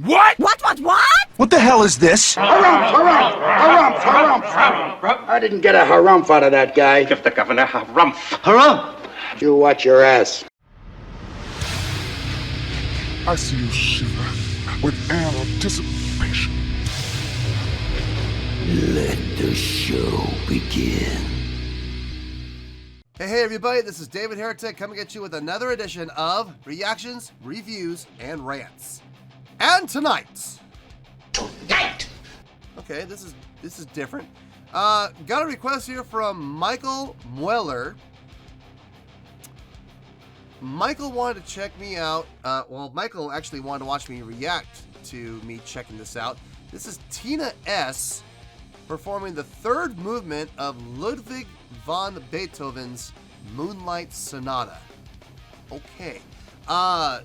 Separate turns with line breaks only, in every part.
What?
What?
What the hell is this?
Harumph! I didn't get a harumph out of that guy.
Give the governor harumph.
Harumph!
You watch your ass.
I see you shiver with anticipation.
Let the show begin.
Hey everybody, this is David Heretic coming at you with another edition of Reactions, Reviews, and Rants. And tonight! Okay, this is different. Got a request here from Michael Mueller. Michael wanted to check me out. Michael actually wanted to watch me react to me checking this out. This is Tina S. performing the third movement of Ludwig van Beethoven's Moonlight Sonata. Okay. I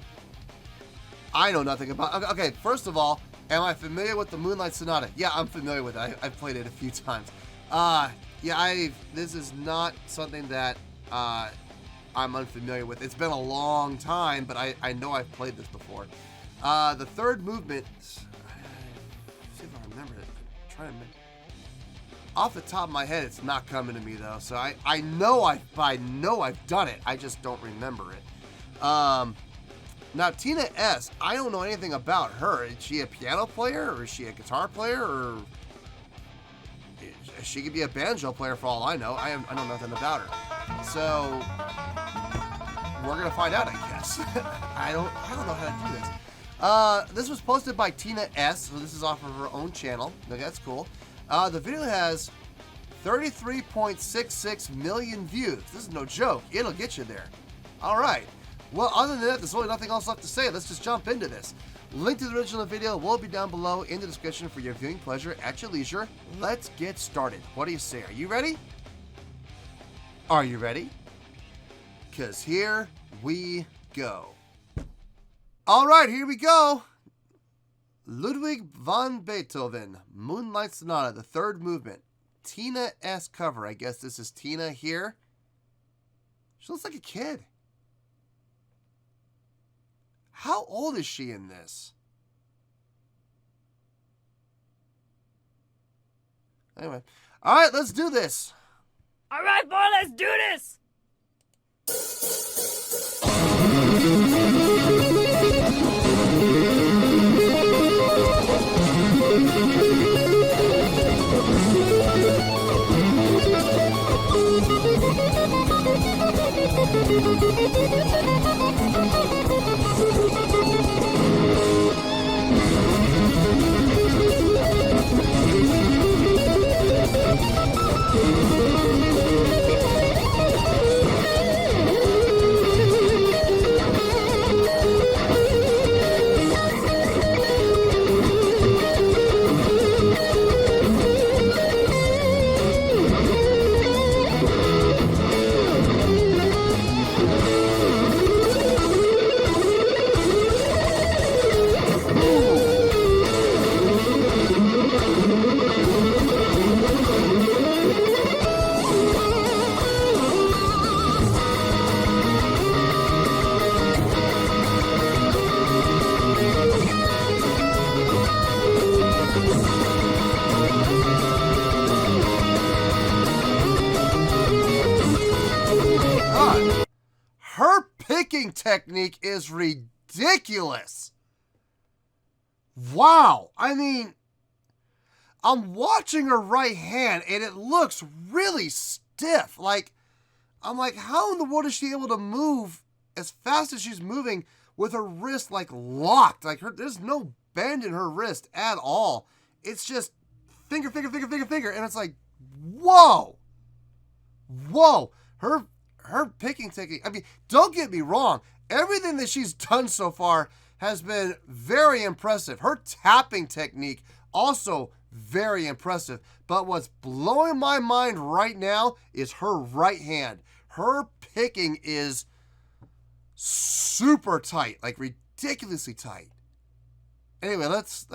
know nothing about... Okay, first of all, am I familiar with the Moonlight Sonata? Yeah, I'm familiar with it. I've played it a few times. This is not something that I'm unfamiliar with. It's been a long time, but I know I've played this before. The third movement... see if I remember it. I'm trying to... Off the top of my head, it's not coming to me though. So I know I've done it. I just don't remember it. Now Tina S. I don't know anything about her. Is she a piano player or is she a guitar player or she could be a banjo player for all I know. I know nothing about her. So we're gonna find out, I guess. I don't know how to do this. This was posted by Tina S. So this is off of her own channel. Okay, that's cool. The video has 33.66 million views. This is no joke. It'll get you there. All right. Well, other than that, there's really nothing else left to say. Let's just jump into this. Link to the original video will be down below in the description for your viewing pleasure at your leisure. Let's get started. What do you say? Are you ready? Are you ready? Because here we go. All right, here we go. Ludwig van Beethoven, Moonlight Sonata, the third movement. Tina S. cover. I guess this is Tina here. She looks like a kid. How old is she in this? Anyway. All right, let's do this.
All right, boy, let's do this.
Her picking technique is ridiculous. Wow. I mean, I'm watching her right hand and it looks really stiff. I'm like, how in the world is she able to move as fast as she's moving with her wrist locked? There's no bend in her wrist at all. It's just finger. And it's like, whoa. Her picking technique, I mean, don't get me wrong. Everything that she's done so far has been very impressive. Her tapping technique, also very impressive. But what's blowing my mind right now is her right hand. Her picking is super tight, ridiculously tight. Anyway, let's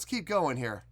keep going here.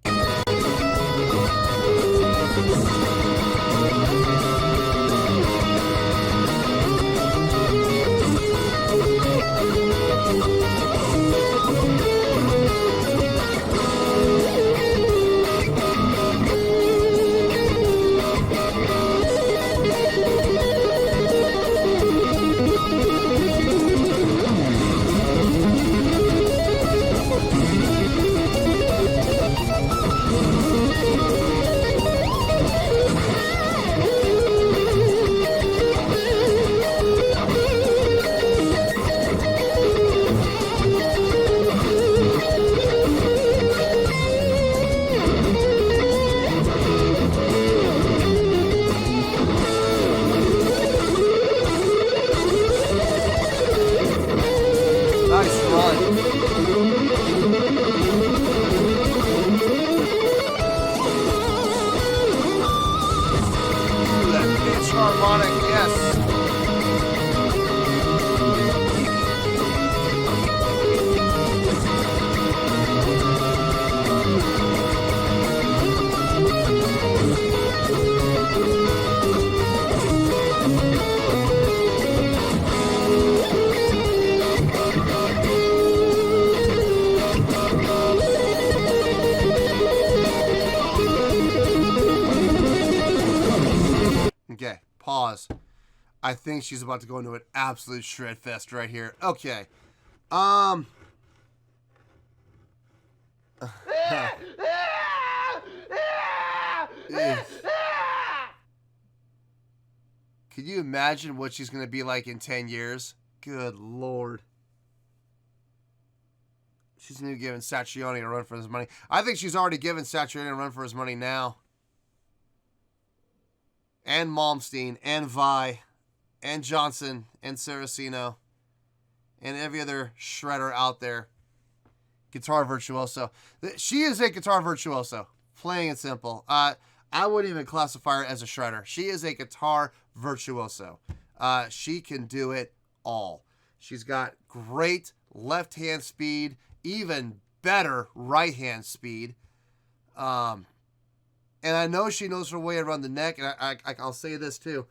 I think she's about to go into an absolute shred fest right here. Okay. Can you imagine what she's going to be like in 10 years? Good Lord. She's going to be giving Satriani a run for his money. I think she's already given Satriani a run for his money now. And Malmsteen, and Vi, and Johnson, and Saraceno, and every other shredder out there. Guitar virtuoso. She is a guitar virtuoso. Plain and simple. I wouldn't even classify her as a shredder. She is a guitar virtuoso. She can do it all. She's got great left-hand speed, even better right-hand speed. And I know she knows her way around the neck, and I'll say this too.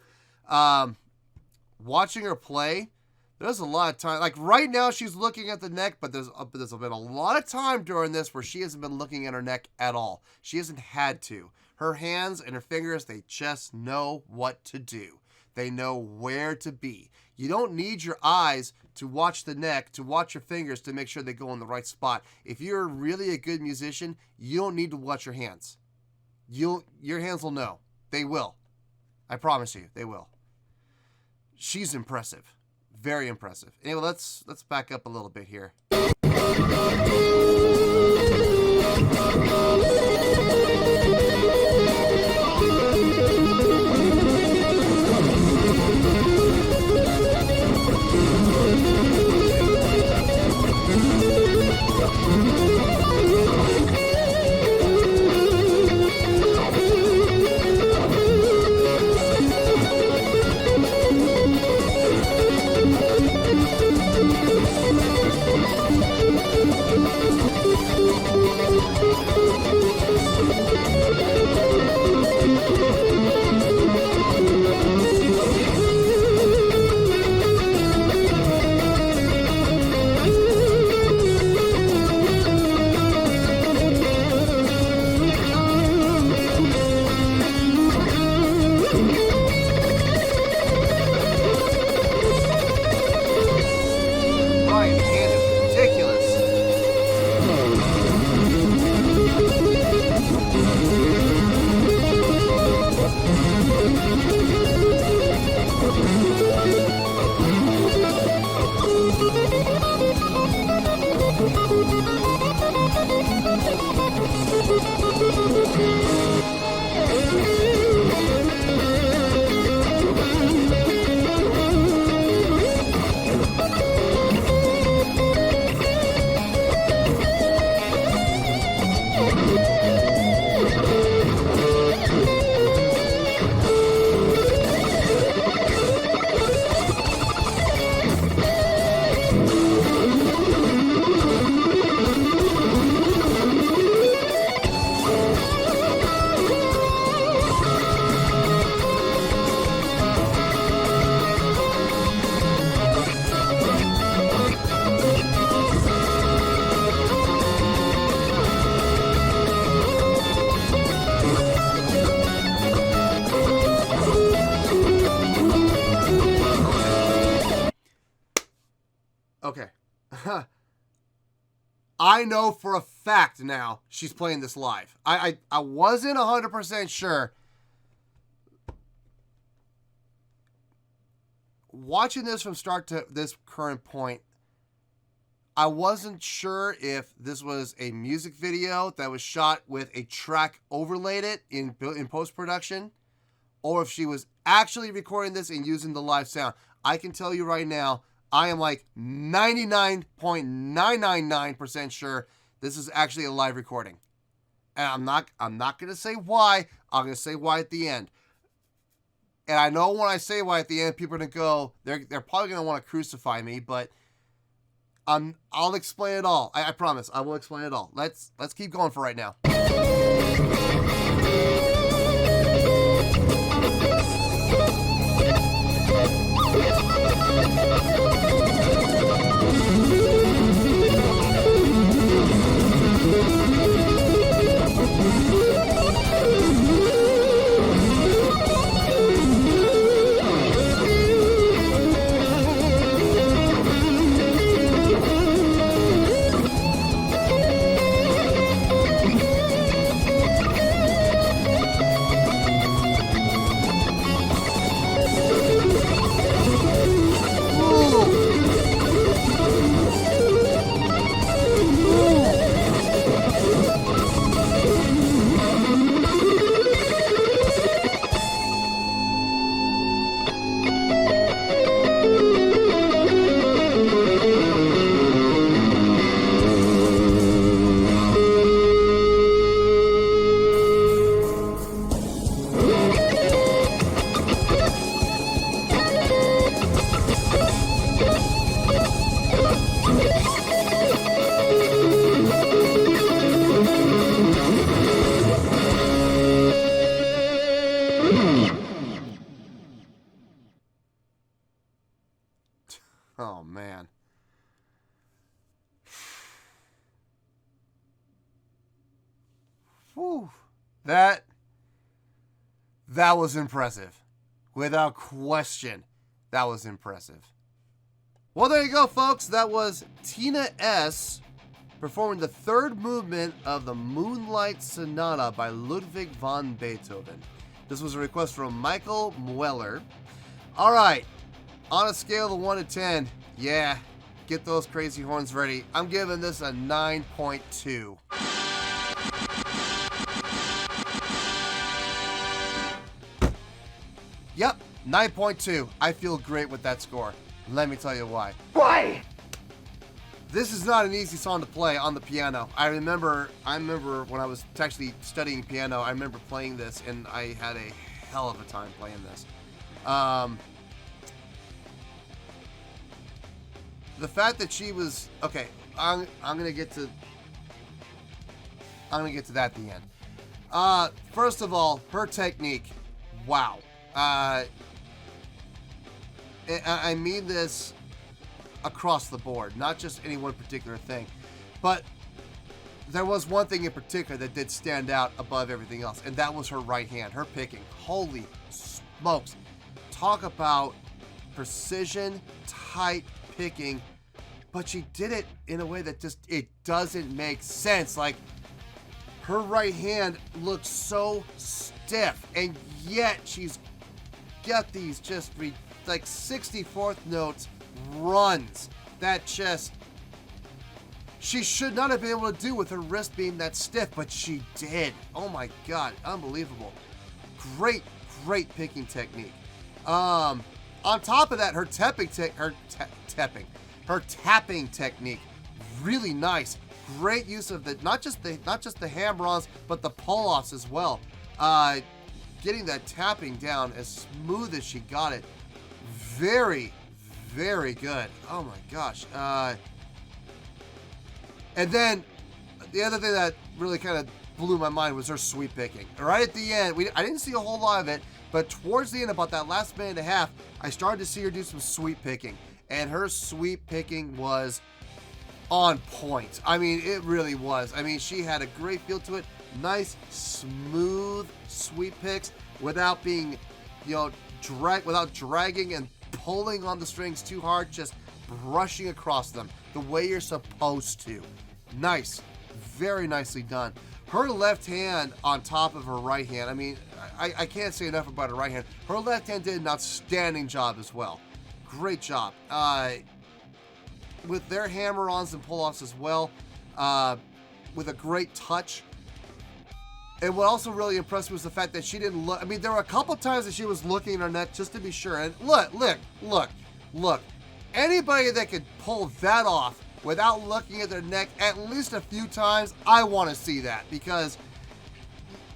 Watching her play, there's a lot of time. Like right now, she's looking at the neck, but there's been a lot of time during this where she hasn't been looking at her neck at all. She hasn't had to. Her hands and her fingers, they just know what to do. They know where to be. You don't need your eyes to watch the neck, to watch your fingers to make sure they go in the right spot. If you're really a good musician, you don't need to watch your hands. Your hands will know. They will. I promise you, they will. She's impressive. Very impressive. Anyway, let's back up a little bit here. Okay. I know for a fact now she's playing this live. I wasn't 100% sure. Watching this from start to this current point, I wasn't sure if this was a music video that was shot with a track overlaid it in post-production, or if she was actually recording this and using the live sound. I can tell you right now, I am like 99.999% sure this is actually a live recording. And I'm not going to say why. I'm going to say why at the end. And I know when I say why at the end, people are going to go, they're probably going to want to crucify me, but I'll explain it all. I promise. I will explain it all. Let's keep going for right now. Whew. That was impressive. Without question, that was impressive. Well, there you go, folks. That was Tina S. performing the third movement of the Moonlight Sonata by Ludwig van Beethoven. This was a request from Michael Mueller. All right, on a scale of 1 to 10, yeah, get those crazy horns ready. I'm giving this a 9.2. Yep, 9.2. I feel great with that score. Let me tell you why.
Why?
This is not an easy song to play on the piano. I remember when I was actually studying piano, I remember playing this, and I had a hell of a time playing this. The fact that she was okay, I'm gonna get to that at the end. First of all, her technique, wow. I mean this across the board, not just any one particular thing, but there was one thing in particular that did stand out above everything else, and that was her right hand, her picking. Holy smokes. Talk about precision, tight picking, but she did it in a way that just, it doesn't make sense. Like, her right hand looks so stiff, and yet she's got these just like 64th notes runs that just she should not have been able to do with her wrist being that stiff, but she did. Oh my God, unbelievable. Great picking technique. On top of that, her tapping technique, really nice. Great use of the not just the hammer-ons, but the pull-offs as well. Getting that tapping down as smooth as she got it. Very good. Oh my gosh. And then the other thing that really kind of blew my mind was her sweep picking. Right at the end, I didn't see a whole lot of it, but towards the end, about that last minute and a half, I started to see her do some sweep picking, and her sweep picking was on point. I mean, it really was. I mean, she had a great feel to it. Nice, smooth sweep picks without being, without dragging and pulling on the strings too hard, just brushing across them the way you're supposed to. Nice. Very nicely done. Her left hand on top of her right hand, I mean, I can't say enough about her right hand. Her left hand did an outstanding job as well. Great job. With their hammer-ons and pull-offs as well, with a great touch. And what also really impressed me was the fact that she didn't look. I mean, there were a couple times that she was looking at her neck just to be sure. And look. Anybody that could pull that off without looking at their neck at least a few times, I want to see that, because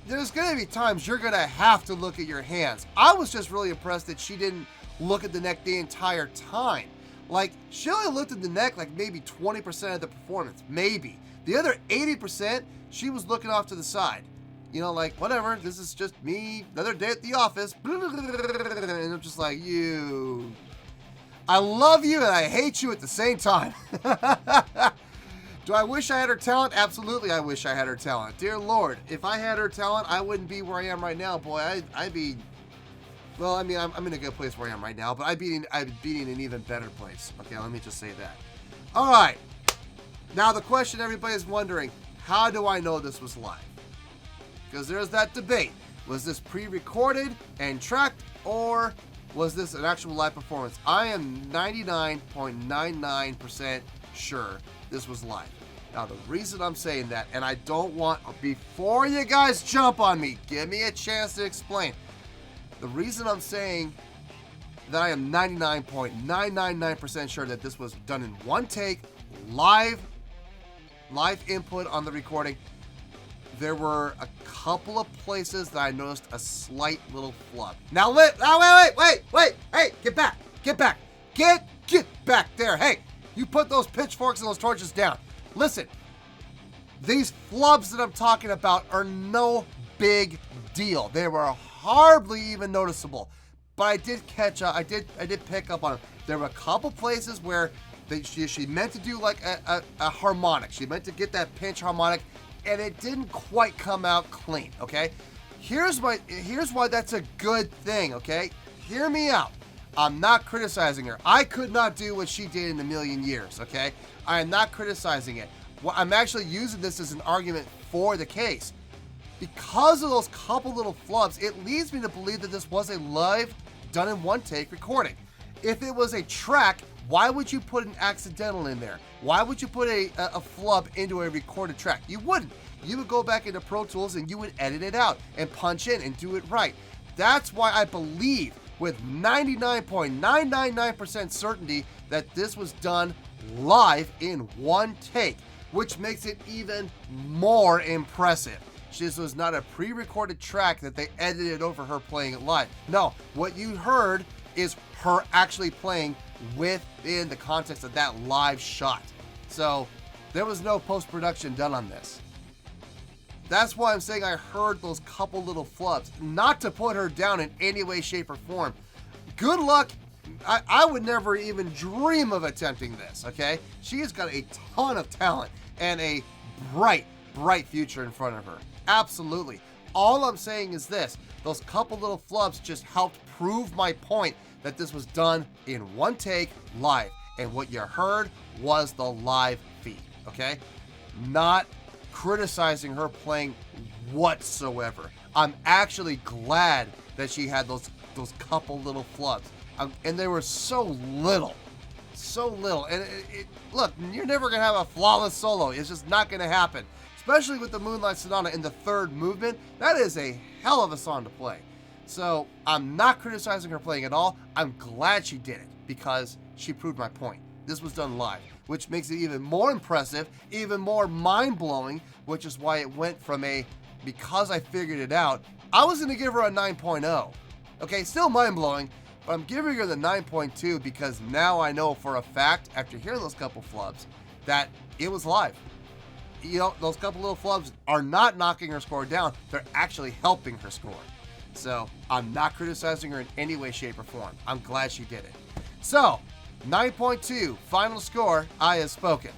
there's going to be times you're going to have to look at your hands. I was just really impressed that she didn't look at the neck the entire time. Like, she only looked at the neck like maybe 20% of the performance, maybe. The other 80%, she was looking off to the side. Like, whatever, this is just me, another day at the office. And I'm just like, I love you and I hate you at the same time. Do I wish I had her talent? Absolutely, I wish I had her talent. Dear Lord, if I had her talent, I wouldn't be where I am right now. Boy, I'd be... Well, I mean, I'm in a good place where I am right now, but I'd be in an even better place. Okay, let me just say that. All right. Now, the question everybody's wondering, how do I know this was live? Because there's that debate. Was this pre-recorded and tracked, or was this an actual live performance? I am 99.99% sure this was live. Now, the reason I'm saying that, and I don't want, before you guys jump on me, give me a chance to explain. The reason I'm saying that I am 99.999% sure that this was done in one take, live input on the recording. There were a couple of places that I noticed a slight little flub. Now, wait, hey, get back, get back there. Hey, you put those pitchforks and those torches down. Listen, these flubs that I'm talking about are no big deal. They were hardly even noticeable, but I did catch up. I did pick up on them. There were a couple places where she meant to do like a harmonic. She meant to get that pinch harmonic, and it didn't quite come out clean, okay? Here's why that's a good thing, okay? Hear me out. I'm not criticizing her. I could not do what she did in a million years, okay? I am not criticizing it. Well, I'm actually using this as an argument for the case. Because of those couple little flubs, it leads me to believe that this was a live, done in one take recording. If it was a track, why would you put an accidental in there? Why would you put a flub into a recorded track? You wouldn't. You would go back into Pro Tools and you would edit it out and punch in and do it right. That's why I believe with 99.999% certainty that this was done live in one take, which makes it even more impressive. This was not a pre-recorded track that they edited over her playing it live. No, what you heard is her actually playing within the context of that live shot. So there was no post-production done on this. That's why I'm saying I heard those couple little flubs. Not to put her down in any way, shape, or form. Good luck. I would never even dream of attempting this, okay? She has got a ton of talent and a bright future in front of her. Absolutely. All I'm saying is this. Those couple little flubs just helped prove my point that this was done in one take live. And what you heard was the live feed, okay? Not criticizing her playing whatsoever. I'm actually glad that she had those couple little flubs. And they were so little. And look, you're never going to have a flawless solo. It's just not going to happen. Especially with the Moonlight Sonata in the third movement. That is a hell of a song to play. So I'm not criticizing her playing at all. I'm glad she did it because she proved my point. This was done live, which makes it even more impressive, even more mind-blowing, which is why it went from because I figured it out, I was going to give her a 9.0. Okay, still mind-blowing, but I'm giving her the 9.2 because now I know for a fact, after hearing those couple flubs, that it was live. You know, those couple little flubs are not knocking her score down. They're actually helping her score. So I'm not criticizing her in any way, shape, or form. I'm glad she did it. So 9.2, final score, I have spoken.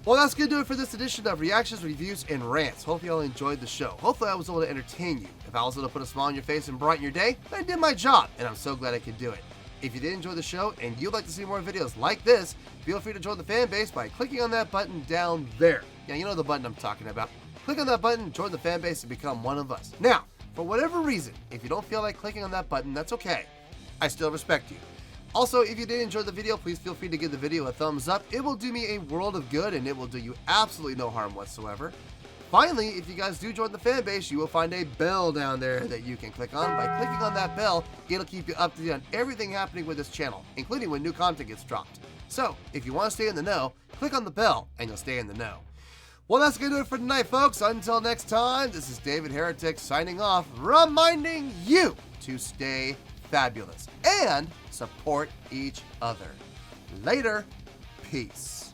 Well, that's going to do it for this edition of Reactions, Reviews, and Rants. Hope you all enjoyed the show. Hopefully I was able to entertain you. If I was able to put a smile on your face and brighten your day, then I did my job, and I'm so glad I could do it. If you did enjoy the show and you'd like to see more videos like this, feel free to join the fan base by clicking on that button down there. Yeah, you know the button I'm talking about. Click on that button, join the fan base, and become one of us. Now, for whatever reason, if you don't feel like clicking on that button, that's okay. I still respect you. Also, if you did enjoy the video, please feel free to give the video a thumbs up. It will do me a world of good, and it will do you absolutely no harm whatsoever. Finally, if you guys do join the fan base, you will find a bell down there that you can click on. By clicking on that bell, it'll keep you up to date on everything happening with this channel, including when new content gets dropped. So, if you want to stay in the know, click on the bell, and you'll stay in the know. Well, that's going to do it for tonight, folks. Until next time, this is David Heretic signing off, reminding you to stay fabulous and support each other. Later. Peace.